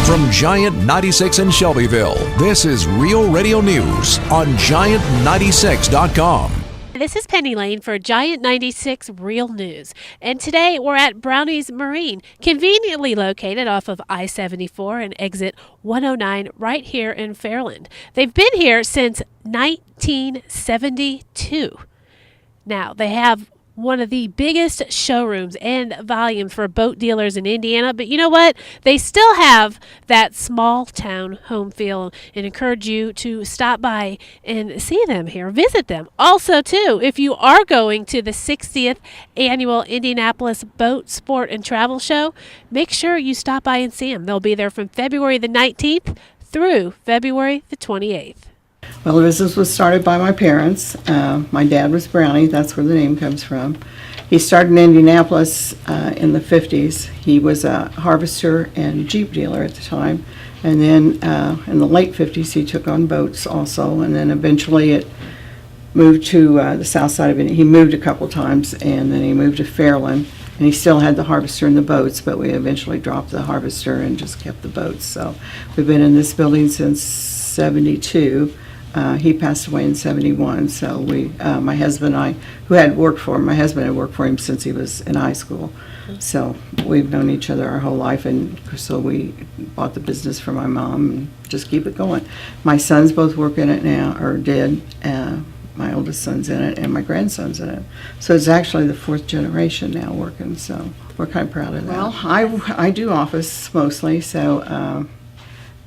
From Giant 96 in Shelbyville, this is Real Radio News on Giant96.com. This is Penny Lane for Giant 96 Real News. And today we're at Brownie's Marine, conveniently located off of I-74 and exit 109 right here in Fairland. They've been here since 1972. Now, they have one of the biggest showrooms and volumes for boat dealers in Indiana. But you know what? They still have that small town home feel and encourage you to stop by and see them here, visit them. Also, too, if you are going to the 60th annual Indianapolis Boat, Sport, and Travel Show, make sure you stop by and see them. They'll be there from February the 19th through February the 28th. Well, the business was started by my parents. My dad was Brownie. That's where the name comes from. He started in Indianapolis in the 50s. He was a harvester and Jeep dealer at the time. And then in the late 50s, he took on boats also. And then eventually it moved to the south side of Indiana. He moved a couple times, and then he moved to Fairland. And he still had the harvester and the boats, but we eventually dropped the harvester and just kept the boats. So we've been in this building since 72. He passed away in 71, so my husband and I, who had worked for him, my husband had worked for him since he was in high school. So we've known each other our whole life, and so we bought the business for my mom and just keep it going. My sons both work in it now, or did. My oldest son's in it, and my grandson's in it. So it's actually the fourth generation now working, so we're kind of proud of that. Well, I do office mostly, so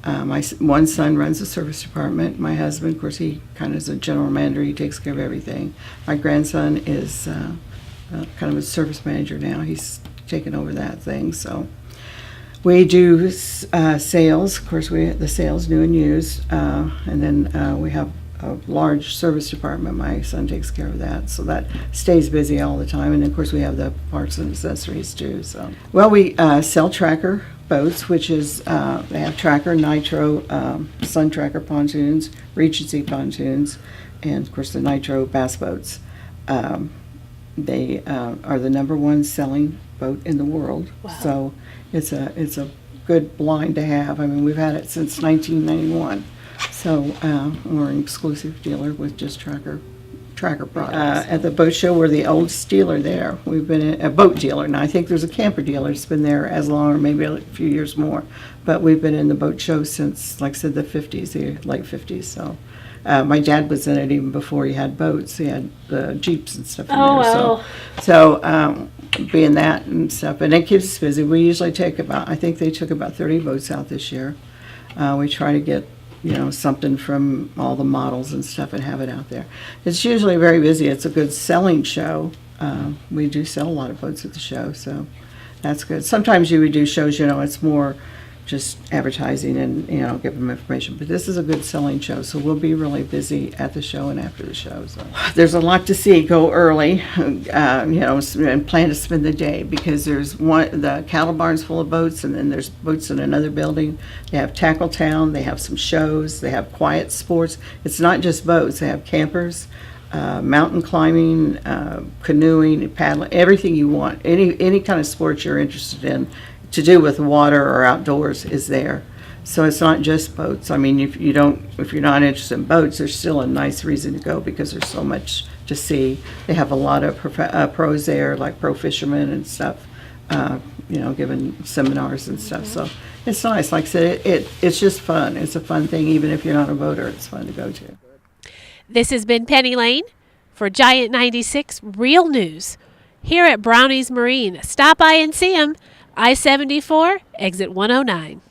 my one son runs the service department. My husband, of course, he kind of is a general manager. He takes care of everything. My grandson is kind of a service manager now. He's taken over that thing. So we do sales. Of course, the sales, new and used. And then we have a large service department. My son takes care of that. So that stays busy all the time. And, of course, we have the parts and accessories, too. So, well, we sell tracker boats, which is they have tracker, nitro, sun tracker pontoons, Regency pontoons, and of course the nitro bass boats. They are the #1 selling boat in the world. Wow. So it's a good line to have. I mean, we've had it since 1991. So we're an exclusive dealer with just tracker products. At the boat show, we're the oldest dealer there. We've been a boat dealer. Now, I think there's a camper dealer that's been there as long, or maybe a few years more. But we've been in the boat show since, like I said, the 50s, the late 50s. So my dad was in it even before he had boats. He had the Jeeps and stuff in there. Wow. So being that and stuff, and it keeps us busy. We usually I think they took about 30 boats out this year. We try to get something from all the models and stuff and have it out there. It's usually very busy. It's a good selling show. We do sell a lot of boats at the show, so that's good. Sometimes you would do shows, it's more just advertising and, give them information. But this is a good selling show, so we'll be really busy at the show and after the show. So there's a lot to see. Go early, and plan to spend the day, because there's the cattle barn's full of boats, and then there's boats in another building. They have Tackle Town. They have some shows. They have quiet sports. It's not just boats. They have campers, mountain climbing, canoeing, paddling, everything you want. Any kind of sport you're interested in to do with water or outdoors is there. So it's not just boats. I mean, if you're not interested in boats, there's still a nice reason to go, because there's so much to see. They have a lot of pros there, like pro fishermen and stuff, giving seminars and stuff. So it's nice. Like I said, it's just fun. It's a fun thing. Even if you're not a boater, it's fun to go to. This has been Penny Lane for Giant 96 Real News here at Brownie's Marine. Stop by and see them. I-74, exit 109.